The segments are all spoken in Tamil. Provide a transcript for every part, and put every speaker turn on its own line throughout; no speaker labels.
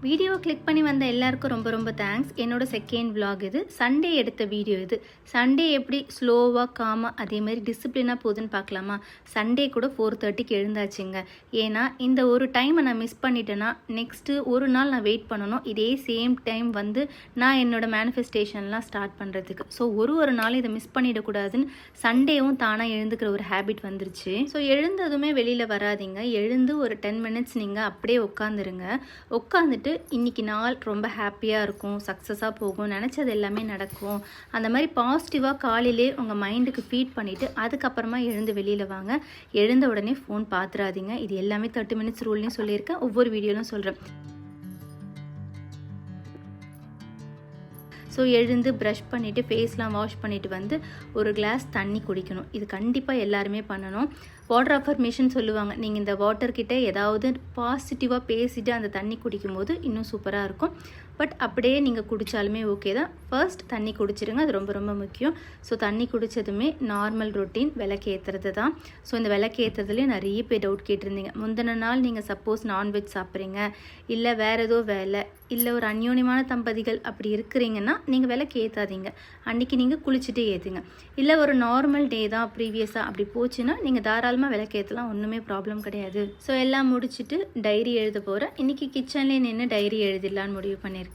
வீடியோ கிளிக் பண்ணி வந்த எல்லாருக்கும் ரொம்ப ரொம்ப தேங்க்ஸ். என்னோட செகண்ட் vlog இது. சண்டே எடுத்த வீடியோ இது. சண்டே எப்படி ஸ்லோவாக காமாக அதே மாதிரி டிசிப்ளினாக போகுதுன்னு பார்க்கலாமா? சண்டே கூட 4:30க்கு எழுந்தாச்சுங்க. ஏன்னா இந்த ஒரு டைமை நான் மிஸ் பண்ணிட்டேன்னா நெக்ஸ்ட்டு ஒரு நாள் நான் வெயிட் பண்ணணும். இதே சேம் டைம் வந்து நான் என்னோடய மேனிஃபெஸ்டேஷன்லாம் ஸ்டார்ட் பண்ணுறதுக்கு. ஸோ ஒரு நாள் இதை மிஸ் பண்ணிடக்கூடாதுன்னு சண்டேவும் தானாக எழுந்துக்கிற ஒரு ஹேபிட் வந்துருச்சு. ஸோ எழுந்ததுமே வெளியில் வராதிங்க. எழுந்து ஒரு 10 மினிட்ஸ் நீங்கள் அப்படியே உட்காந்துருங்க. உட்காந்துட்டு இன்னைக்கு நாள் ரொம்ப ஹாப்பியாக இருக்கும், சக்ஸஸாக போகும், நினச்சது எல்லாமே நடக்கும். அந்த மாதிரி பாசிட்டிவாக காலையிலே உங்கள் மைண்டுக்கு ஃபீட் பண்ணிவிட்டு அதுக்கப்புறமா எழுந்து வெளியில் வாங்க. எழுந்த உடனே ஃபோன் பார்த்துறாதீங்க. இது எல்லாமே 30 மினிட்ஸ் ரூல்லையும் சொல்லியிருக்கேன், ஒவ்வொரு வீடியோலையும் சொல்கிறேன். ஸோ எழுந்து ப்ரஷ் பண்ணிவிட்டு ஃபேஸ்லாம் வாஷ் பண்ணிவிட்டு வந்து ஒரு கிளாஸ் தண்ணி குடிக்கணும். இது கண்டிப்பாக எல்லாருமே பண்ணணும். வாட்டர் அஃபர்மேஷன் சொல்லுவாங்க. நீங்கள் இந்த வாட்டர்கிட்ட ஏதாவது பாசிட்டிவாக பேசிவிட்டு அந்த தண்ணி குடிக்கும்போது இன்னும் சூப்பராக இருக்கும். பட் அப்படியே நீங்கள் குடித்தாலுமே ஓகே தான். ஃபர்ஸ்ட் தண்ணி குடிச்சிருங்க, அது ரொம்ப ரொம்ப முக்கியம். ஸோ தண்ணி குடித்ததுமே நார்மல் ரொட்டீன் விளக்கு ஏற்றுறது தான். ஸோ இந்த விளக்கு ஏற்றுறதுலேயே நிறைய பேர் டவுட் கேட்டிருந்தீங்க. முந்தின நாள் நீங்கள் சப்போஸ் நான்வெஜ் சாப்பிட்றீங்க, இல்லை வேறு ஏதோ வேலை, இல்லை ஒரு அந்யோன்யமான தம்பதிகள் அப்படி இருக்கிறீங்கன்னா நீங்கள் விளக்கு ஏற்றாதீங்க. அன்றைக்கி நீங்கள் குளிச்சுட்டு ஏற்றுங்க. இல்லை ஒரு நார்மல் டே தான் ப்ரீவியஸாக அப்படி போச்சுன்னா நீங்கள் தாராளமாக விளக்கு ஏற்றலாம், ஒன்றுமே ப்ராப்ளம் கிடையாது. ஸோ எல்லாம் முடிச்சுட்டு டைரி எழுத போகிறேன். இன்றைக்கி கிச்சன்லேயே நின்று டைரி எழுதிடலான்னு முடிவு பண்ணியிருக்கேன்.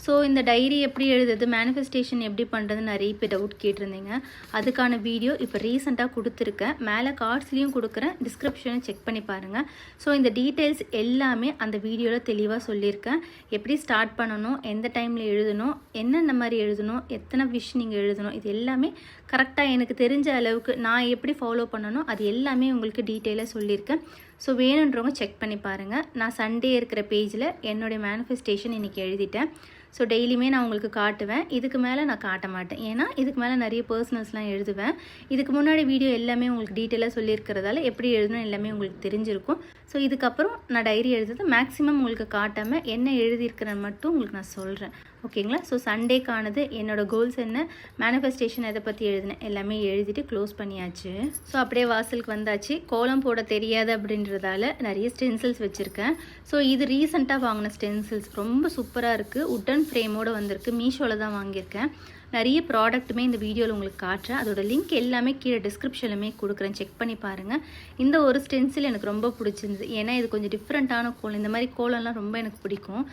ஸோ இந்த டைரி எப்படி எழுதுறது, மேனிஃபெஸ்டேஷன் எப்படி பண்ணுறதுன்னு நிறைய பேர் டவுட் கேட்டிருந்தீங்க. அதுக்கான வீடியோ இப்போ ரீசெண்டாக கொடுத்துருக்கேன். மேலே கார்ட்ஸ்லேயும் கொடுக்குறேன், டிஸ்கிரிப்ஷனை செக் பண்ணி பாருங்கள். ஸோ இந்த டீட்டெயில்ஸ் எல்லாமே அந்த வீடியோவில் தெளிவாக சொல்லியிருக்கேன். எப்படி ஸ்டார்ட் பண்ணணும், எந்த டைமில் எழுதணும், என்னென்ன மாதிரி எழுதணும், எத்தனை விஷ் நீங்கள் எழுதணும், இது எல்லாமே கரெக்டாக எனக்கு தெரிஞ்ச அளவுக்கு நான் எப்படி ஃபாலோ பண்ணணும் அது எல்லாமே உங்களுக்கு டீட்டெயிலாக சொல்லியிருக்கேன். ஸோ வேணுன்றவங்க செக் பண்ணி பாருங்கள். நான் சண்டே இருக்கிற பேஜில் என்னுடைய மேனிஃபெஸ்டேஷன் இன்றைக்கி எழுதிட்டேன். ஸோ டெய்லியுமே நான் உங்களுக்கு காட்டுவேன். இதுக்கு மேலே நான் காட்ட மாட்டேன், ஏன்னா இதுக்கு மேலே நிறைய பர்சனல்ஸ்லாம் எழுதுவேன். இதுக்கு முன்னாடி வீடியோ எல்லாமே உங்களுக்கு டீட்டெயிலாக சொல்லியிருக்கிறதால எப்படி எழுதணும் எல்லாமே உங்களுக்கு தெரிஞ்சிருக்கும். ஸோ இதுக்கப்புறம் நான் டைரி எழுதுறது மேக்ஸிமம் உங்களுக்கு காட்டாமல் என்ன எழுதியிருக்கிறேன்னு மட்டும் உங்களுக்கு நான் சொல்கிறேன், ஓகேங்களா? ஸோ சண்டேக்கானது என்னோடய கோல்ஸ் என்ன, மேனிஃபெஸ்டேஷன் எதை பற்றி எழுதினேன் எல்லாமே எழுதிட்டு க்ளோஸ் பண்ணியாச்சு. ஸோ அப்படியே வாசலுக்கு வந்தாச்சு. கோலம் போட தெரியாது அப்படின்றதால நிறைய ஸ்டென்சில்ஸ் வச்சுருக்கேன். ஸோ இது ரீசெண்டாக வாங்கின ஸ்டென்சில்ஸ் ரொம்ப சூப்பராக இருக்குது. உட்டன் ஃப்ரேமோடு வந்திருக்கு. மீஷோவில் தான் வாங்கியிருக்கேன். நிறைய ப்ராடக்ட்டுமே இந்த வீடியோவில் உங்களுக்கு காட்டுறேன். அதோட லிங்க் எல்லாமே கீழே டிஸ்கிரிப்ஷன்லுமே கொடுக்குறேன், செக் பண்ணி பாருங்கள். இந்த ஒரு ஸ்டென்சில் எனக்கு ரொம்ப பிடிச்சிருந்தது. ஏன்னா இது கொஞ்சம் டிஃப்ரெண்ட்டான கோலம். இந்த மாதிரி கோலம்லாம் ரொம்ப எனக்கு பிடிக்கும்.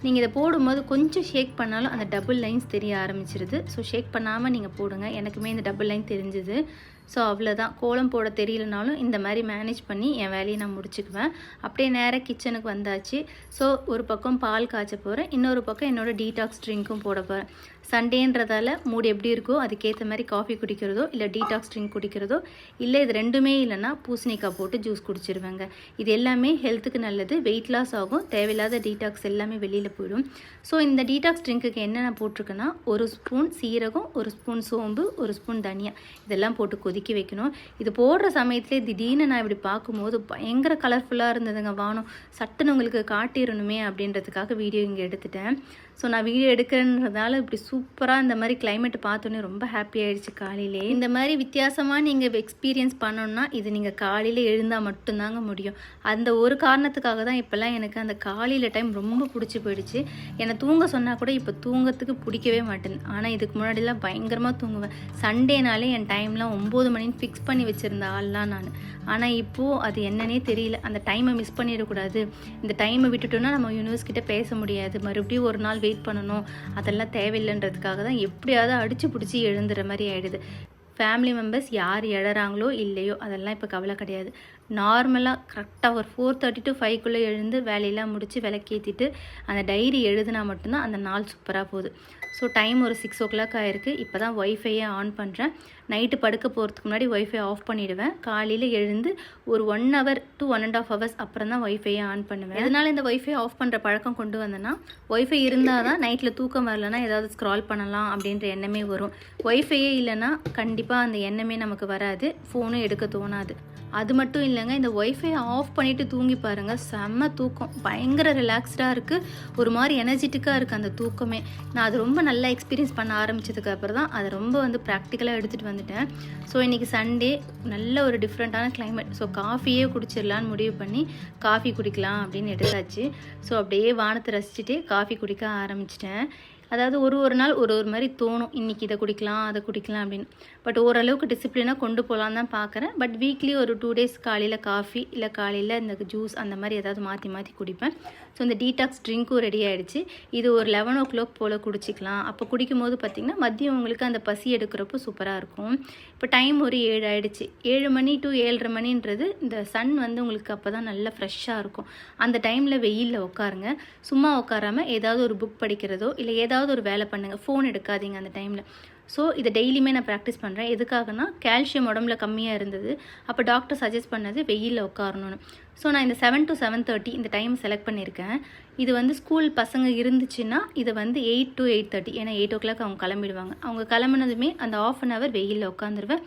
நீங்கள் இதை போடும்போது கொஞ்சம் ஷேக் பண்ணாலும் அந்த டபுள் லைன்ஸ் தெரிய ஆரம்பிச்சிருது. ஸோ ஷேக் பண்ணாமல் நீங்கள் போடுங்க. எனக்குமே இந்த டபுள் லைன் தெரிஞ்சுது. ஸோ அவ்வளோதான். கோலம் போட தெரியலனாலும் இந்த மாதிரி மேனேஜ் பண்ணி என் வேலையை நான் முடிச்சுக்குவேன். அப்படியே நேராக கிச்சனுக்கு வந்தாச்சு. ஸோ ஒரு பக்கம் பால் காய்ச்ச போகிறேன், இன்னொரு பக்கம் என்னோடய டீடாக்ஸ் ட்ரிங்க்கும் போட போகிறேன். சண்டேன்றதால மூடு எப்படி இருக்கோ அதுக்கேற்ற மாதிரி காஃபி குடிக்கிறதோ இல்லை டீடாக்ஸ் ட்ரிங்க் குடிக்கிறதோ, இல்லை இது ரெண்டுமே இல்லைன்னா பூசணிக்காய் போட்டு ஜூஸ் குடிச்சிருவேங்க. இது எல்லாமே ஹெல்த்துக்கு நல்லது, வெயிட் லாஸ் ஆகும், தேவையில்லாத டீடாக்ஸ் எல்லாமே வெளியில் போயிடும். ஸோ இந்த டீடாக்ஸ் ட்ரிங்க்குக்கு என்னென்ன போட்டிருக்கேன்னா, ஒரு ஸ்பூன் சீரகம், ஒரு ஸ்பூன் சோம்பு, ஒரு ஸ்பூன் தனியா, இதெல்லாம் போட்டு கொதிக்க வைக்கணும். இது போடுற சமயத்திலே திடீர்னு நான் இப்படி பார்க்கும்போது பயங்கர கலர்ஃபுல்லாக இருந்ததுங்க. வானம் சட்டுன்னு உங்களுக்கு காட்டிடணுமே அப்படின்றதுக்காக வீடியோ இங்கே எடுத்துட்டேன். ஸோ நான் வீடியோ எடுக்கிறேன்றதால இப்படி சூப்பராக இந்த மாதிரி கிளைமேட் பார்த்தோன்னே ரொம்ப ஹாப்பி ஆகிடுச்சு. காலையிலே இந்த மாதிரி வித்தியாசமாக நீங்கள் எக்ஸ்பீரியன்ஸ் பண்ணணுன்னா இது நீங்கள் காலையில் எழுந்தால் மட்டும்தாங்க முடியும். அந்த ஒரு காரணத்துக்காக தான் இப்போல்லாம் எனக்கு அந்த காலையில் டைம் ரொம்ப பிடிச்சி போயிடுச்சு. என்னை தூங்க சொன்னால் கூட இப்போ தூங்கத்துக்கு பிடிக்கவே மாட்டேன். ஆனால் இதுக்கு முன்னாடிலாம் பயங்கரமாக தூங்குவேன். சண்டேனாலே என் டைம்லாம் 9 மணின்னு ஃபிக்ஸ் பண்ணி வச்சுருந்த ஆள்லாம் நான். ஆனால் இப்போது அது என்னன்னே தெரியல. அந்த டைமை மிஸ் பண்ணிடக்கூடாது. இந்த டைமை விட்டுட்டோன்னா நம்ம யூனிவர்ஸ் கிட்ட பேச முடியாது, மறுபடியும் ஒரு நாள் வெயிட் பண்ணணும், அதெல்லாம் தேவையில்லைன்றதுக்காக தான் எப்படியாவது அடிச்சு பிடிச்சி எழுந்துற மாதிரி ஆகிடுது. ஃபேமிலி மெம்பர்ஸ் யார் எழறாங்களோ இல்லையோ அதெல்லாம் இப்போ கவலை கிடையாது. நார்மலாக கரெக்டாக ஒரு 4:30 to 5க்குள்ளே எழுந்து வேலையெல்லாம் முடித்து விளக்கேற்றிட்டு அந்த டைரி எழுதுனா மட்டும்தான் அந்த நாள் சூப்பராக போகுது. ஸோ டைம் ஒரு 6 o'clock ஆகிருக்கு. இப்போ தான் ஒய்ஃபையை ஆன் பண்ணுறேன். நைட்டு படுக்க போகிறதுக்கு முன்னாடி ஒய்ஃபை ஆஃப் பண்ணிவிடுவேன். காலையில் எழுந்து ஒரு 1 hour to 1.5 hours அப்புறம் தான் ஒய்ஃபையை ஆன் பண்ணுவேன். அதனால் இந்த ஒய்ஃபை ஆஃப் பண்ணுற பழக்கம் கொண்டு வந்தேன்னா, ஒய்ஃபை இருந்தால் தான் நைட்டில் தூக்கம் வரலன்னா ஏதாவது ஸ்க்ரால் பண்ணலாம் அப்படின்ற எண்ணமே வரும். ஒய்ஃபையே இல்லைன்னா கண்டிப்பாக அந்த எண்ணமே நமக்கு வராது, ஃபோனும் எடுக்க தோணாது. அது மட்டும் இல்லைங்க, இந்த ஒய்ஃபை ஆஃப் பண்ணிவிட்டு தூங்கி பாருங்கள், செம்ம தூக்கம், பயங்கர ரிலாக்ஸ்டாக இருக்குது, ஒரு மாதிரி எனர்ஜெட்டிக்காக இருக்குது அந்த தூக்கமே. நான் அது ரொம்ப நல்லா எக்ஸ்பீரியன்ஸ் பண்ண ஆரம்பித்ததுக்கு அப்புறம் தான் அதை ரொம்ப வந்து ப்ராக்டிக்கலாக எடுத்துகிட்டு வந்துட்டேன். ஸோ இன்றைக்கி சண்டே, நல்ல ஒரு டிஃப்ரெண்ட்டான கிளைமேட். ஸோ காஃபியே குடிச்சிடலான்னு முடிவு பண்ணி காஃபி குடிக்கலாம் அப்படின்னு எடுத்தாச்சு. ஸோ அப்படியே வானத்தை ரசிச்சுட்டே காஃபி குடிக்க ஆரம்பிச்சிட்டேன். அதாவது ஒரு நாள் ஒரு மாதிரி தோணும், இன்றைக்கி இதை குடிக்கலாம் அதை குடிக்கலாம் அப்படின்னு. பட் ஓரளவுக்கு டிசிப்ளினாக கொண்டு போகலான்னு தான் பார்க்குறேன். பட் வீக்லி ஒரு 2 டேஸ் காலையில் காஃபி, இல்லை காலையில் இந்த ஜூஸ் அந்த மாதிரி ஏதாவது மாற்றி குடிப்பேன். ஸோ இந்த டீடாக்ஸ் ட்ரிங்க்கும் ரெடி ஆகிடுச்சு. இது ஒரு 11 o'clock போல் குடிச்சிக்கலாம். அப்போ குடிக்கும் போது பார்த்திங்கன்னா மதியம் உங்களுக்கு அந்த பசி எடுக்கிறப்போ சூப்பராக இருக்கும். இப்போ டைம் ஒரு 7 ஆகிடுச்சு. 7 மணி டு 7:30 மணின்றது இந்த சன் வந்து உங்களுக்கு அப்போ தான் நல்லா ஃப்ரெஷ்ஷாக இருக்கும். அந்த டைமில் வெயிலில் உட்காருங்க. சும்மா உட்காராமல் ஏதாவது ஒரு புக் படிக்கிறதோ இல்லை ஏதாவது ஒரு வேலை பண்ணுங்கள், ஃபோன் எடுக்காதீங்க அந்த டைமில். ஸோ இதை டெய்லியுமே நான் ப்ராக்டிஸ் பண்ணுறேன். எதுக்காகனா கால்சியம் உடம்புல கம்மியாக இருந்தது, அப்போ டாக்டர் சஜஸ்ட் பண்ணது வெயிலில் உட்காரணும்னு. ஸோ நான் இந்த 7 to 7:30 இந்த டைம் செலக்ட் பண்ணியிருக்கேன். இது வந்து ஸ்கூல் பசங்க இருந்துச்சுன்னா இதை வந்து 8 to 8:30, ஏன்னா 8 o'clock அவங்க கிளம்பிடுவாங்க. அவங்க கிளம்புனதுமே அந்த 1/2 hour வெயிலில் உட்காந்துருவேன்.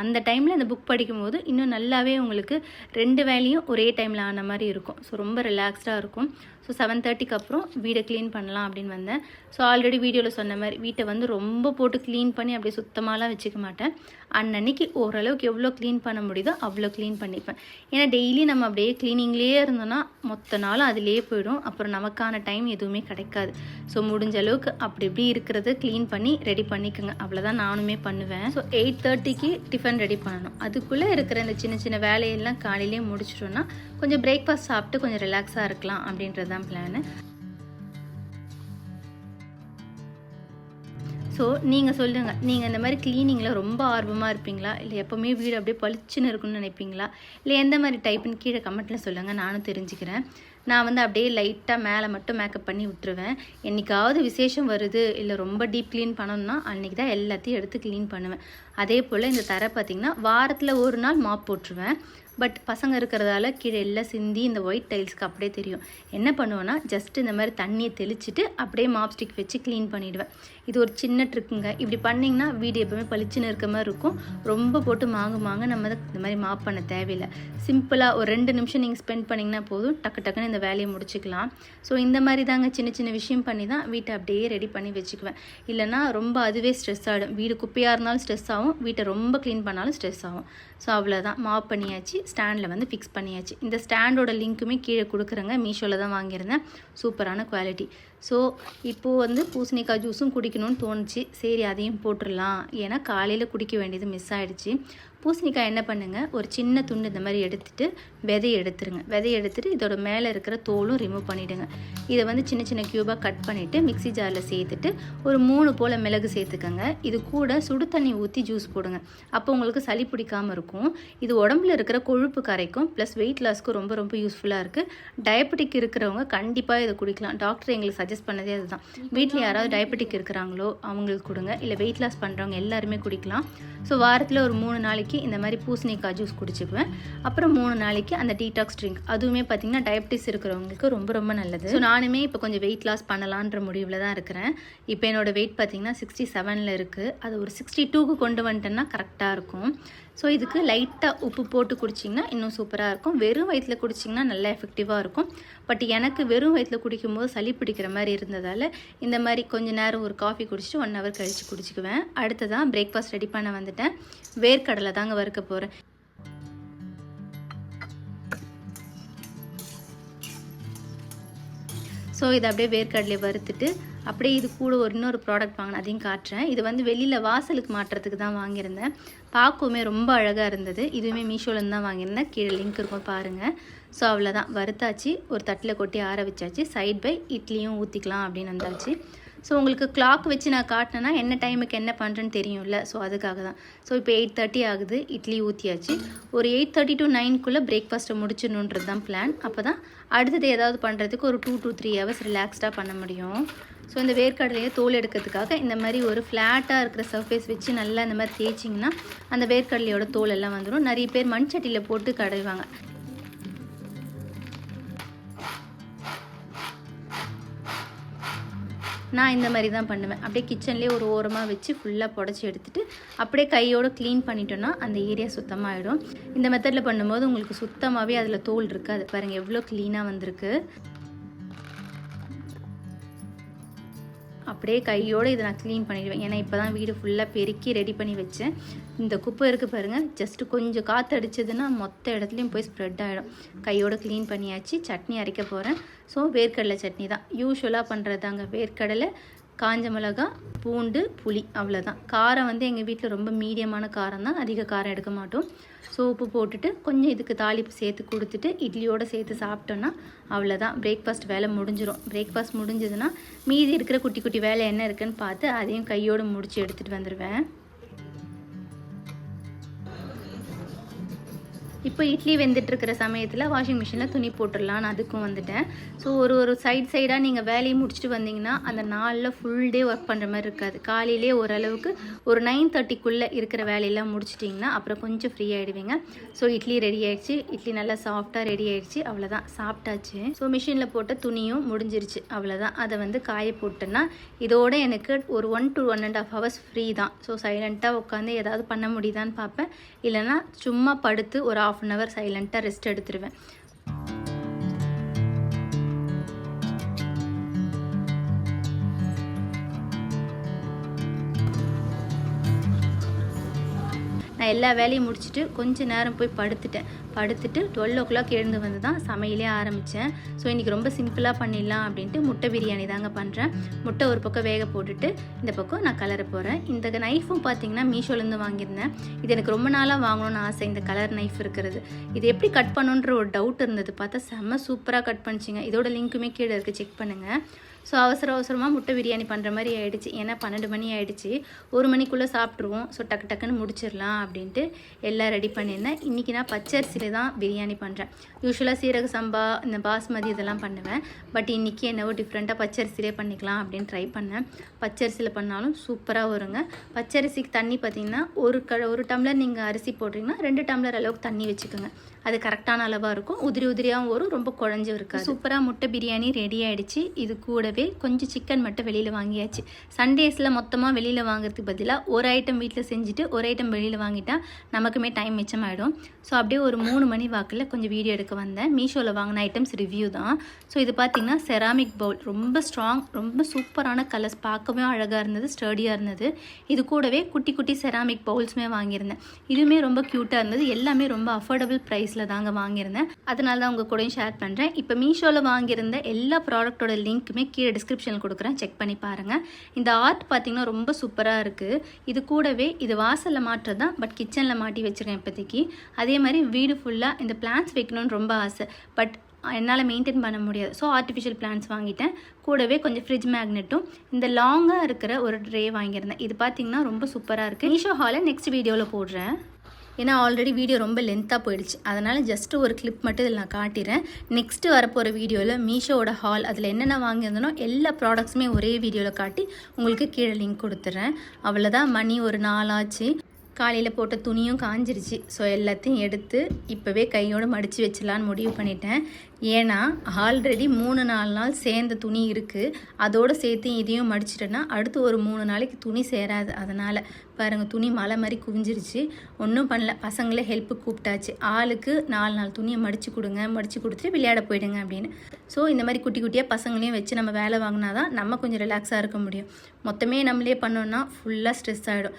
அந்த டைமில் அந்த புக் படிக்கும்போது இன்னும் நல்லாவே உங்களுக்கு 2 வேலையும் ஒரே டைமில் ஆன மாதிரி இருக்கும். ஸோ ரொம்ப ரிலாக்ஸ்டாக இருக்கும். ஸோ 7:30க்கு அப்புறம் வீடை க்ளீன் பண்ணலாம் அப்படின்னு வந்தேன். ஸோ ஆல்ரெடி வீடியோவில் சொன்ன மாதிரி வீட்டை வந்து ரொம்ப போட்டு க்ளீன் பண்ணி அப்படியே சுத்தமாலாம் வச்சுக்க மாட்டேன். அன்னன்னைக்கு ஓரளவுக்கு எவ்வளோ க்ளீன் பண்ண முடியுதோ அவ்வளோ க்ளீன் பண்ணிப்பேன். ஏன்னா டெய்லி நம்ம அப்படியே க்ளீனிங்லேயே இருந்தோன்னா மொத்த நாளும் அதிலே போயிடும், அப்புறம் நமக்கான டைம் எதுவுமே கிடைக்காது. ஸோ முடிஞ்ச அளவுக்கு அப்படி இப்படி இருக்கிறத க்ளீன் பண்ணி ரெடி பண்ணிக்கோங்க. அவ்வளோதான் நானுமே பண்ணுவேன். ஸோ 8:30க்கு டிஃபன் ரெடி பண்ணணும். அதுக்குள்ளே இருக்கிற இந்த சின்ன சின்ன வேலையெல்லாம் காலையிலேயே முடிச்சிட்டோன்னா கொஞ்சம் பிரேக்ஃபாஸ்ட் சாப்பிட்டு கொஞ்சம் ரிலாக்ஸாக இருக்கலாம் அப்படின்றது தான் பிளானு. ஸோ நீங்கள் சொல்லுங்கள், நீங்கள் இந்த மாதிரி க்ளீனிங்கில் ரொம்ப ஆர்வமாக இருப்பீங்களா, இல்லை எப்போவுமே வீடு அப்படியே பளிச்சுன்னு இருக்குன்னு நினைப்பீங்களா, இல்லை எந்த மாதிரி டைப்புன்னு கீழே கமெண்ட்டில் சொல்லுங்கள், நானும் தெரிஞ்சுக்கிறேன். நான் வந்து அப்படியே லைட்டாக மேலே மட்டும் மேக்கப் பண்ணி விட்டுருவேன். என்றைக்காவது விசேஷம் வருது இல்லை ரொம்ப டீப் க்ளீன் பண்ணணும்னா அன்றைக்கி தான் எல்லாத்தையும் எடுத்து க்ளீன் பண்ணுவேன். அதே போல் இந்த தரை பார்த்திங்கன்னா வாரத்தில் ஒரு நாள் மாப் போட்டுருவேன். பட் பசங்க இருக்கிறதால கீழே எல்லாம் சிந்தி இந்த ஒயிட் டைல்ஸ்க்கு அப்படியே தெரியும். என்ன பண்ணுவேன்னா ஜஸ்ட் இந்த மாதிரி தண்ணியை தெளிச்சுட்டு அப்படியே மாப் ஸ்டிக் வச்சு க்ளீன் பண்ணிவிடுவேன். இது ஒரு சின்ன ட்ரிக்குங்க. இப்படி பண்ணிங்கன்னா வீடு எப்போவுமே பளிச்சுன்னு இருக்க மாதிரி இருக்கும். ரொம்ப போட்டு மாங்க நம்ம இந்த மாதிரி மாப் பண்ண தேவையில்லை. சிம்பிளாக ஒரு 2 நிமிஷம் நீங்கள் ஸ்பெண்ட் பண்ணிங்கன்னா போதும், டக்குன்னு இந்த வேலையை முடிச்சுக்கலாம். ஸோ இந்த மாதிரி தாங்க சின்ன சின்ன விஷயம் பண்ணி தான் வீட்டை அப்படியே ரெடி பண்ணி வச்சுக்குவேன். இல்லைனா ரொம்ப அதுவே ஸ்ட்ரெஸ் ஆகிடும். வீடு குப்பையாக இருந்தாலும் ஸ்ட்ரெஸ் ஆகும், வீட்டை ரொம்ப க்ளீன் பண்ணாலும் ஸ்ட்ரெஸ் ஆகும். ஸோ அவ்வளோதான், மாப் பண்ணியாச்சு, ஸ்டாண்டில் வந்து ஃபிக்ஸ் பண்ணியாச்சு. இந்த ஸ்டாண்டோட லிங்க்குமே கீழே கொடுக்குறேங்க, மீஷோவில் தான் வாங்கியிருந்தேன், சூப்பரான குவாலிட்டி. ஸோ இப்போது வந்து பூசணிக்காய் ஜூஸும் குடிக்கணும்னு தோணுச்சு, சரி அதையும் போட்டுடலாம். ஏன்னா காலையில் குடிக்க வேண்டியது மிஸ் ஆகிடுச்சு. பூசணிக்காய் என்ன பண்ணுங்கள், ஒரு சின்ன துண்டு இந்த மாதிரி எடுத்துகிட்டு விதையை எடுத்துருங்க. விதையை எடுத்துகிட்டு இதோட மேலே இருக்கிற தோலும் ரிமூவ் பண்ணிவிடுங்க. இதை வந்து சின்ன சின்ன க்யூபாக கட் பண்ணிவிட்டு மிக்ஸி ஜாரில் சேர்த்துட்டு ஒரு 3 போல் மிளகு சேர்த்துக்கங்க. இது கூட சுடு தண்ணி ஊற்றி ஜூஸ் போடுங்க. அப்போ உங்களுக்கு சளி பிடிக்காமல் இருக்கும். இது உடம்புல இருக்கிற கொழுப்பு கரைக்கும், ப்ளஸ் வெயிட் லாஸ்க்கு ரொம்ப ரொம்ப யூஸ்ஃபுல்லாக இருக்குது. டயபெட்டிக் இருக்கிறவங்க கண்டிப்பாக இதை குடிக்கலாம். டாக்டர் எங்களுக்கு சஜஸ்ட் பண்ணதே அதுதான். வீட்டில் யாராவது டயபெட்டிக் இருக்கிறாங்களோ அவங்களுக்கு கொடுங்க, இல்லை வெயிட் லாஸ் பண்ணுறவங்க எல்லாருமே குடிக்கலாம். ஸோ வாரத்தில் ஒரு 3 நாளைக்கு இந்த மாதிரி பூசணிக்காய் ஜூஸ் குடிச்சுக்குவேன். அப்புறம் 3 நாளைக்கு அந்த டீடாக்ஸ் ட்ரிங்க், அதுவுமே பார்த்திங்கன்னா டயபெட்டிஸ் இருக்கிறவங்களுக்கு ரொம்ப ரொம்ப நல்லது. ஸோ நானுமே இப்போ கொஞ்சம் வெயிட் லாஸ் பண்ணலான்ற முடிவில் தான் இருக்கிறேன். இப்போ என்னோடய வெயிட் பார்த்திங்கன்னா 67 இருக்குது. அது ஒரு 62க்கு கொண்டு வந்துட்டேன்னா கரெக்டாக இருக்கும். ஸோ இதுக்கு லைட்டாக உப்பு போட்டு குடிச்சிங்கன்னா இன்னும் சூப்பராக இருக்கும். வெறும் வயிற்றில் குடிச்சிங்கன்னா நல்லா எஃபெக்டிவாக இருக்கும். பட் எனக்கு வெறும் வயிற்றில் குடிக்கும்போது சளி பிடிக்கிற மாதிரி இருந்ததால் இந்த மாதிரி கொஞ்சம் நேரம் ஒரு காஃபி குடிச்சிட்டு 1 hour கழித்து குடிச்சிக்குவேன். அடுத்ததான் பிரேக்ஃபாஸ்ட் ரெடி பண்ண வந்துட்டேன். வேர்க்கடலை தாங்க வறுக்க போகிறேன். ஸோ இதை அப்படியே வேர்க்கடலையை வறுத்துட்டு அப்படியே இது கூட இன்னொரு ப்ராடக்ட் வாங்கினேன், அதையும் காட்டுறேன். இது வந்து வெளியில் வாசலுக்கு மாட்டுறதுக்கு தான் வாங்கியிருந்தேன். பார்க்கவுமே ரொம்ப அழகாக இருந்தது. இதுவுமே மீஷோலேருந்து தான் வாங்கியிருந்தேன், கீழே லிங்க் இருக்கும் பாருங்கள். ஸோ அவ்வளோதான், வறுத்தாச்சு, ஒரு தட்டில் கொட்டி ஆற வச்சாச்சு. சைட் பை இட்லியும் ஊற்றிக்கலாம் அப்படின்னு வந்தாச்சு. ஸோ உங்களுக்கு கிளாக் வச்சு நான் காட்டினேன்னா என்ன டைமுக்கு என்ன பண்ணுறேன்னு தெரியும்ல, ஸோ அதுக்காக தான். ஸோ இப்போ 8:30 ஆகுது, இட்லி ஊற்றியாச்சு. ஒரு 8:30 to 9க்குள்ளே பிரேக்ஃபாஸ்ட்டை முடிச்சிடணுன்றது தான் பிளான். அப்போ தான் அடுத்தது ஏதாவது பண்ணுறதுக்கு ஒரு 2 to 3 hours ரிலாக்ஸ்டாக பண்ண முடியும். ஸோ இந்த வேர்க்கடலையை தோல் எடுக்கிறதுக்காக இந்த மாதிரி ஒரு ஃப்ளாட்டாக இருக்கிற சர்ஃபேஸ் வச்சு நல்லா இந்த மாதிரி தேய்ச்சிங்கன்னா அந்த வேர்க்கடலையோட தோல் எல்லாம் வந்துடும். நிறைய பேர் மண் சட்டியில் போட்டு கடைவாங்க. நான் இந்த மாதிரி தான் பண்ணுவேன். அப்படியே கிச்சன்லேயே ஒரு ஓரமாக வச்சு ஃபுல்லாக புடச்சி எடுத்துகிட்டு அப்படியே கையோடு க்ளீன் பண்ணிட்டோன்னா அந்த ஏரியா சுத்தமாகிடும். இந்த மெத்தடில் பண்ணும்போது உங்களுக்கு சுத்தமாகவே அதில் தோல் இருக்காது. பாருங்கள் எவ்வளோ க்ளீனாக வந்திருக்கு. அப்படியே கையோடு இதை நான் க்ளீன் பண்ணிடுவேன். ஏன்னா இப்போ தான் வீடு ஃபுல்லாக பெருக்கி ரெடி பண்ணி வச்சேன். இந்த குப்பை இருக்குது பாருங்கள், ஜஸ்ட்டு கொஞ்சம் காற்று அடிச்சதுன்னா மொத்த இடத்துலையும் போய் ஸ்ப்ரெட் ஆகிடும். கையோடு க்ளீன் பண்ணியாச்சு. சட்னி அரைக்க போகிறேன். ஸோ வேர்க்கடலை சட்னி தான் யூஸ்வலாக பண்ணுறதாங்க. வேர்க்கடலை, காஞ்ச மிளகா, பூண்டு, புளி, அவ்வளோதான். காரம் வந்து எங்கள் வீட்டில் ரொம்ப மீடியமான காரம் தான், அதிக காரம் எடுக்க மாட்டோம். ஸோ உப்பு போட்டுட்டு கொஞ்சம் இதுக்கு தாளிப்பு சேர்த்து கொடுத்துட்டு இட்லியோடு சேர்த்து சாப்பிட்டோன்னா அவ்வளோதான், பிரேக்ஃபாஸ்ட் வேலை முடிஞ்சிடும். பிரேக்ஃபாஸ்ட் முடிஞ்சதுன்னா மீதி இருக்கிற குட்டி குட்டி வேலை என்ன இருக்குன்னு பார்த்து அதையும் கையோடு முடித்து எடுத்துகிட்டு வந்துடுவேன். இப்போ இட்லி வெந்துட்டுருக்கிற சமயத்தில் வாஷிங் மிஷினில் துணி போட்டுடலான்னு அதுக்கும் வந்துட்டேன். ஸோ ஒரு சைடாக நீங்கள் வேலையை முடிச்சுட்டு வந்தீங்கன்னா அந்த நாளில் ஃபுல் டே ஒர்க் பண்ணுற மாதிரி இருக்காது. காலையிலே ஓரளவுக்கு ஒரு 9:30க்குள்ளே இருக்கிற வேலையெல்லாம் முடிச்சிட்டிங்கன்னா அப்புறம் கொஞ்சம் ஃப்ரீ ஆகிடுவீங்க. ஸோ இட்லி ரெடி ஆகிடுச்சு. இட்லி நல்லா சாஃப்டாக ரெடி ஆகிடுச்சு. அவ்வளோதான், சாப்பிட்டாச்சு. ஸோ மிஷினில் போட்ட துணியும் முடிஞ்சிருச்சு. அவ்வளோதான், அதை வந்து காய போட்டேன்னா இதோட எனக்கு ஒரு 1 to 1.5 hours ஃப்ரீ தான். ஸோ சைலண்ட்டாக உட்காந்து ஏதாவது பண்ண முடியுதான்னு பார்ப்பேன். இல்லைனா சும்மா படுத்து ஒரு 1/2 hour சைலண்ட்டாக ரெஸ்ட் எடுத்துருவேன். நான் எல்லா வேலையும் முடிச்சுட்டு கொஞ்சம் நேரம் போய் படுத்துட்டு 12 o'clock எழுந்து வந்து தான் சமையலே ஆரம்பித்தேன். ஸோ இன்றைக்கி ரொம்ப சிம்பிளாக பண்ணிடலாம் அப்படின்ட்டு முட்டை பிரியாணி தாங்க பண்ணுறேன். முட்டை ஒரு பக்கம் வேக போட்டுட்டு இந்த பக்கம் நான் கலர போகிறேன். இந்த நைஃபும் பார்த்திங்கன்னா மீஷோலேருந்து வாங்கியிருந்தேன். இது எனக்கு ரொம்ப நாளாக வாங்கணும்னு ஆசை, இந்த கலர் நைஃப் இருக்கிறது. இது எப்படி கட் பண்ணுன்ற ஒரு டவுட் இருந்தது. பார்த்தா செம்ம சூப்பராக கட் பண்ணிச்சிங்க. இதோட லிங்க்குமே கீழே இருக்குது, செக் பண்ணுங்கள். ஸோ அவசரமாக முட்டை பிரியாணி பண்ணுற மாதிரி ஆகிடுச்சு. ஏன்னா 12 மணி ஆகிடுச்சு. 1 மணிக்குள்ளே சாப்பிட்ருவோம். ஸோ டக்குன்னு முடிச்சிடலாம் அப்படின்ட்டு எல்லாம் ரெடி பண்ணியிருந்தேன். இன்றைக்கி நான் பச்சரிசியில் தான் பிரியாணி பண்ணுறேன். யூஸ்வலாக சீரக சம்பா, இந்த பாஸ்மதி இதெல்லாம் பண்ணுவேன். பட் இன்றைக்கி என்னவோ டிஃப்ரெண்ட்டாக பச்சரிசிலே பண்ணிக்கலாம் அப்படின்னு ட்ரை பண்ணேன். பச்சரிசியில் பண்ணாலும் சூப்பராக வருங்க. பச்சரிசிக்கு தண்ணி பார்த்திங்கன்னா ஒரு டம்ளர் நீங்கள் அரிசி போடுறீங்கன்னா 2 டம்ளர் அளவுக்கு தண்ணி வச்சுக்கோங்க. அது கரெக்டான அளவாக இருக்கும். உதிரியாகவும் வரும், ரொம்ப குழஞ்சும் இருக்காது. சூப்பராக முட்டை பிரியாணி ரெடி ஆகிடுச்சு. இது கூடவே கொஞ்சம் சிக்கன் மட்டும் வெளியில் வாங்கியாச்சு. சண்டேஸில் மொத்தமாக வெளியில் வாங்குறதுக்கு பதிலாக ஒரு ஐட்டம் வீட்டில் செஞ்சுட்டு ஒரு ஐட்டம் வெளியில் வாங்கிட்டா நமக்குமே டைம் மிச்சமாகிடும். ஸோ அப்படியே ஒரு 3 மணி வாக்கில் கொஞ்சம் வீடியோ எடுக்க வந்தேன். மீஷோவில் வாங்கின ஐட்டம்ஸ் ரிவ்யூ தான். ஸோ இது பார்த்திங்கன்னா செராமிக் பவுல், ரொம்ப ஸ்ட்ராங், ரொம்ப சூப்பரான கலர்ஸ், பார்க்கவே அழகாக இருந்தது, ஸ்டர்டியாக இருந்தது. இது கூடவே குட்டி குட்டி செராமிக் பவுல்ஸுமே வாங்கியிருந்தேன். இதுவுமே ரொம்ப க்யூட்டாக இருந்தது. எல்லாமே ரொம்ப அஃபோர்டபுள் ப்ரைஸில் தாங்க வாங்கியிருந்தேன். அதனால தான் உங்கள் கூடயும் ஷேர் பண்ணுறேன். இப்போ மீஷோவில் வாங்கியிருந்த எல்லா ப்ராடக்ட்டோட லிங்க்குமே கீழே டிஸ்கிரிப்ஷனில் கொடுக்குறேன், செக் பண்ணி பாருங்கள். இந்த ஆர்ட் பார்த்திங்கன்னா ரொம்ப சூப்பராக இருக்குது. இது கூடவே இது வாசலில் மாட்டுறது தான், பட் கிச்சனில் மாட்டி வச்சுருக்கேன் இப்போதைக்கு. அதே மாதிரி வீடு ஃபுல்லாக இந்த பிளான்ட்ஸ் வைக்கணும்னு ரொம்ப ஆசை, பட் என்னால் மெயின்டைன் பண்ண முடியாது. ஸோ ஆர்டிஃபிஷியல் பிளான்ட்ஸ் வாங்கிட்டேன். கூடவே கொஞ்சம் ஃப்ரிட்ஜ் மேக்னெட்டும் இந்த லாங்காக இருக்கிற ஒரு ட்ரே வாங்கியிருந்தேன். இது பார்த்திங்கன்னா ரொம்ப சூப்பராக இருக்குது. மீஷோ ஹாலை நெக்ஸ்ட் வீடியோவில் போடுறேன். ஏன்னா ஆல்ரெடி வீடியோ ரொம்ப லென்த்தாக போயிடுச்சு. அதனால் ஜஸ்ட்டு ஒரு கிளிப் மட்டும் இதில் நான் காட்டிடுறேன். நெக்ஸ்ட்டு வரப்போகிற வீடியோவில் மீஷோவோட ஹால் அதில் என்னென்ன வாங்கியிருந்தனோ எல்லா ப்ராடக்ட்ஸுமே ஒரே வீடியோவில் காட்டி உங்களுக்கு கீழே லிங்க் கொடுத்துட்றேன். அவ்வளோதான், மணி ஒரு 4 ஆச்சு. காலையில் போட்ட துணியும் காஞ்சிருச்சு. ஸோ எல்லாத்தையும் எடுத்து இப்போவே கையோடு மடித்து வச்சிடலான்னு முடிவு பண்ணிட்டேன். ஏன்னா ஆல்ரெடி 3-4 நாள் சேர்ந்த துணி இருக்குது. அதோடு சேர்த்து இதையும் மடிச்சிட்டேன்னா அடுத்து ஒரு 3 நாளைக்கு துணி சேராது. அதனால் பாருங்கள், துணி மலை மாதிரி குவிஞ்சிருச்சு. ஒன்றும் பண்ணல, பசங்களே ஹெல்ப்புக்கு கூப்பிட்டாச்சு. ஆளுக்கு 4 நாள் துணியை மடித்து கொடுத்துட்டு விளையாட போயிடுங்க அப்படின்னு. ஸோ இந்த மாதிரி குட்டி குட்டியாக பசங்களையும் வச்சு நம்ம வேலை வாங்கினா தான் நம்ம கொஞ்சம் ரிலாக்ஸாக இருக்க முடியும். மொத்தமே நம்மளே பண்ணோன்னா ஃபுல்லாக ஸ்ட்ரெஸ் ஆகிடும்.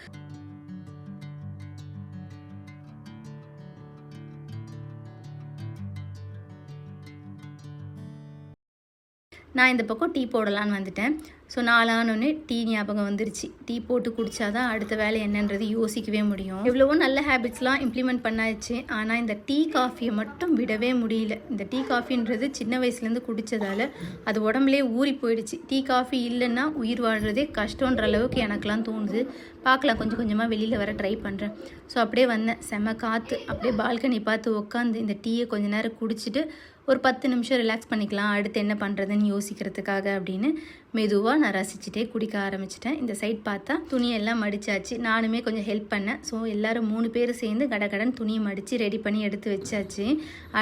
நான் இந்த பக்கம் டீ போடலான்னு வந்துட்டேன். ஸோ 4 ஆனோடனே டீ ஞாபகம் வந்துருச்சு. டீ போட்டு குடித்தாதான் அடுத்த வேலை என்னன்றது யோசிக்கவே முடியும். எவ்வளவோ நல்ல ஹேபிட்ஸ்லாம் இம்ப்ளிமெண்ட் பண்ணாச்சு. ஆனால் இந்த டீ காஃபியை மட்டும் விடவே முடியல. இந்த டீ காஃபின்றது சின்ன வயசுலேருந்து குடித்ததால் அது உடம்புலே ஊறி போயிடுச்சு. டீ காஃபி இல்லைன்னா உயிர் வாழ்கிறதே கஷ்டன்ற அளவுக்கு எனக்கெலாம் தோணுது. பார்க்கலாம், கொஞ்சம் கொஞ்சமாக வெளியில் வர ட்ரை பண்ணுறேன். ஸோ அப்படியே வந்தேன், செம்ம காற்று. அப்படியே பால்கனி பார்த்து உட்காந்து இந்த டீயை கொஞ்சம் நேரம் குடிச்சிட்டு ஒரு 10 நிமிஷம் ரிலாக்ஸ் பண்ணிக்கலாம், அடுத்து என்ன பண்ணுறதுன்னு யோசிக்கிறதுக்காக அப்படின்னு மெதுவாக நான் ரசிச்சுட்டே குடிக்க ஆரம்பிச்சிட்டேன். இந்த சைட் பார்த்தா துணியெல்லாம் மடித்தாச்சு, நானுமே கொஞ்சம் ஹெல்ப் பண்ணேன். ஸோ எல்லோரும் 3 பேர் சேர்ந்து கடகடன் துணியை மடித்து ரெடி பண்ணி எடுத்து வச்சாச்சு.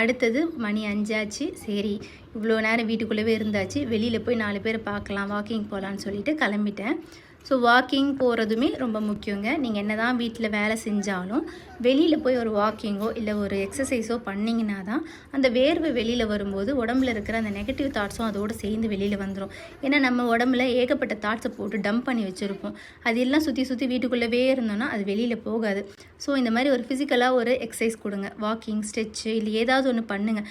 அடுத்தது மணி 5 ஆச்சு. சரி இவ்வளோ நேரம் வீட்டுக்குள்ளவே இருந்தாச்சு, வெளியில் போய் 4 பேர் பார்க்கலாம், வாக்கிங் போகலான்னு சொல்லிட்டு கிளம்பிட்டேன். ஸோ வாக்கிங் போகிறதுமே ரொம்ப முக்கியங்க. நீங்கள் என்ன தான் வீட்டில் வேலை செஞ்சாலும் வெளியில் போய் ஒரு வாக்கிங்கோ இல்லை ஒரு எக்ஸசைஸோ பண்ணிங்கன்னா தான் அந்த வேர்வை வெளியில் வரும்போது உடம்புல இருக்கிற அந்த நெகட்டிவ் தாட்ஸும் அதோடு சேர்ந்து வெளியில் வந்துடும். ஏன்னா நம்ம உடம்புல ஏகப்பட்ட தாட்ஸை போட்டு டம்ப் பண்ணி வச்சுருப்போம். அது எல்லாம் சுற்றி சுற்றி வீட்டுக்குள்ளவே இருந்தோன்னா அது வெளியில் போகாது. ஸோ இந்த மாதிரி ஒரு ஃபிசிக்கலாக ஒரு எக்ஸசைஸ் கொடுங்க, வாக்கிங், ஸ்ட்ரெச்சு இல்லை ஏதாவது ஒன்று பண்ணுங்கள்.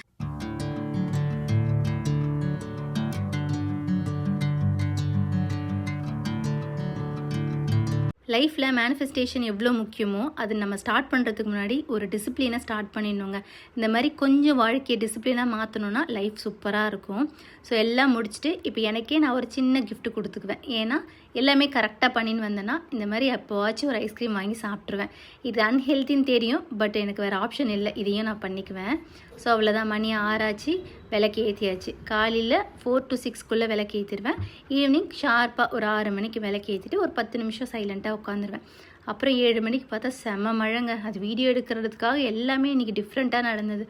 லைஃப்பில் மேனிஃபெஸ்டேஷன் எவ்வளோ முக்கியமோ அது நம்ம ஸ்டார்ட் பண்ணுறதுக்கு முன்னாடி ஒரு டிசிப்ளினை ஸ்டார்ட் பண்ணிடணுங்க. இந்த மாதிரி கொஞ்சம் வாழ்க்கையை டிசிப்ளினாக மாற்றணுன்னா லைஃப் சூப்பராக இருக்கும். ஸோ எல்லாம் முடிச்சுட்டு இப்போ எனக்கே நான் ஒரு சின்ன கிஃப்ட் கொடுத்துக்குவேன். ஏன்னா எல்லாமே கரெக்டாக பண்ணின்னு வந்தேன்னா இந்த மாதிரி எப்போவாச்சும் ஒரு ஐஸ்கிரீம் வாங்கி சாப்பிட்ருவேன். இது அன்ஹெல்த்தின்னு தெரியும், பட் எனக்கு வேறு ஆப்ஷன் இல்லை, இதையும் நான் பண்ணிக்குவேன். ஸோ அவ்வளோதான், மணி 6 ஆச்சு, விளக்கு ஏற்றியாச்சு. காலையில் 4 to 6 விளக்கு ஏற்றிடுவேன். ஈவினிங் ஷார்ப்பாக ஒரு 6 மணிக்கு விளக்கு ஏற்றிட்டு ஒரு 10 நிமிஷம் சைலண்ட்டாக உட்காந்துருவேன். அப்புறம் 7 மணிக்கு பார்த்தா செம மழைங்க. அது வீடியோ எடுக்கிறதுக்காக எல்லாமே இன்றைக்கி டிஃப்ரெண்ட்டாக நடந்தது.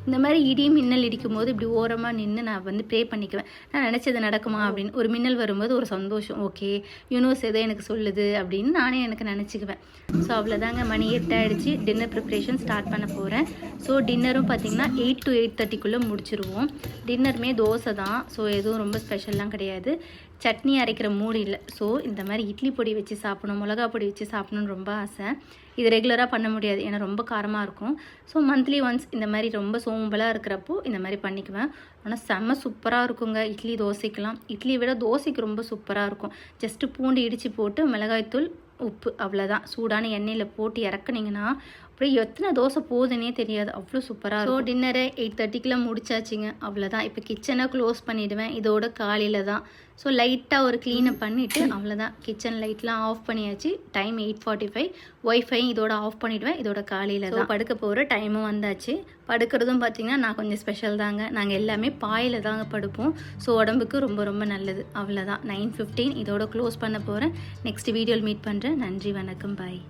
இந்த மாதிரி இடி மின்னல் இடிக்கும் போது இப்படி ஓரமாக நின்று நான் ப்ரே பண்ணிக்குவேன். நான் நினச்சது நடக்குமா அப்படின்னு. ஒரு மின்னல் வரும்போது ஒரு சந்தோஷம், ஓகே யூனிவர்ஸ் எதோ எனக்கு சொல்லுது அப்படின்னு நானே எனக்கு நினச்சிக்குவேன். ஸோ அவ்வளோதாங்க, மணி 8 ஆகிடுச்சு. டின்னர் ப்ரிப்ரேஷன் ஸ்டார்ட் பண்ண போகிறேன். ஸோ டின்னரும் பார்த்திங்கன்னா 8 to 8:30 முடிச்சிருவோம். டின்னருமே தோசை தான். ஸோ எதுவும் ரொம்ப ஸ்பெஷல்லாம் கிடையாது. சட்னி அரைக்கிற மூடு இல்லை. ஸோ இந்த மாதிரி இட்லி பொடி வச்சு சாப்பிடணும், மிளகா பொடி வச்சு சாப்பிடணுன்னு ரொம்ப ஆசை. இது ரெகுலராக பண்ண முடியாது, ஏன்னா ரொம்ப காரமாக இருக்கும். ஸோ மந்த்லி ஒன்ஸ் இந்த மாதிரி ரொம்ப சோம்பலாக இருக்கிறப்போ இந்த மாதிரி பண்ணிக்குவேன். ஆனால் செம்ம சூப்பராக இருக்குங்க இட்லி தோசைக்கெலாம். இட்லியை விட தோசைக்கு ரொம்ப சூப்பராக இருக்கும். ஜஸ்ட்டு பூண்டு இடித்து போட்டு மிளகாய்த்தூள், உப்பு, அவ்வளோதான். சூடான எண்ணெயில் போட்டு இறக்குனீங்கன்னா அப்படியே எத்தனை தோசை போகுதுன்னே தெரியாது, அவ்வளோ சூப்பராக. ஸோ டின்னரை 8:30 முடிச்சாச்சுங்க. அவ்வளோதான், இப்போ கிச்சனை க்ளோஸ் பண்ணிவிடுவேன். இதோட காலையில் தான். ஸோ லைட்டாக ஒரு க்ளீனப் பண்ணிவிட்டு அவ்வளோதான், கிச்சன் லைட்லாம் ஆஃப் பண்ணியாச்சு. டைம் 8:45. ஒய்ஃபை இதோட ஆஃப் பண்ணிவிடுவேன். இதோட காலையில் தான் படுக்க போகிற டைமும் வந்தாச்சு. படுக்கிறதும் பார்த்திங்கன்னா நான் கொஞ்சம் ஸ்பெஷல் தாங்க. நாங்கள் எல்லாமே பாயில் தாங்க படுப்போம். ஸோ உடம்புக்கு ரொம்ப ரொம்ப நல்லது. அவ்வளோதான், 9:15 இதோட க்ளோஸ் பண்ண போகிறேன். நெக்ஸ்ட் வீடியோவில் மீட் பண்ணுறேன். நன்றி, வணக்கம், பாய்.